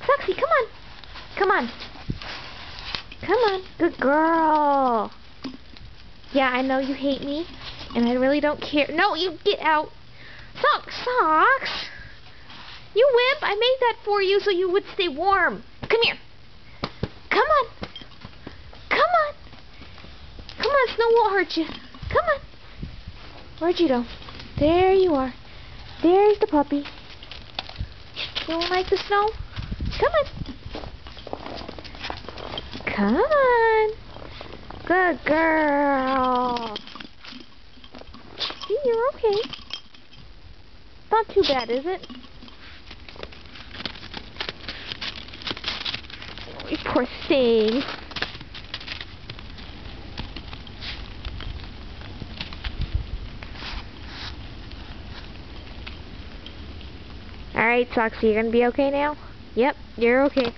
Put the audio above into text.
Soxy, come on. Come on. Come on. Good girl. Yeah, I know you hate me, and I really don't care. No, you get out. Socks. You whip. I made that for you so you would stay warm. Come here. Come on. Come on. Come on, snow won't hurt you. Come on. Where'd you go? There you are. There's the puppy. You don't like the snow? Come on. Come on. Good girl. See, you're okay. Not too bad, is it? Oh, you poor thing. Alright, Soxy, you're gonna be okay now? Yep, you're okay.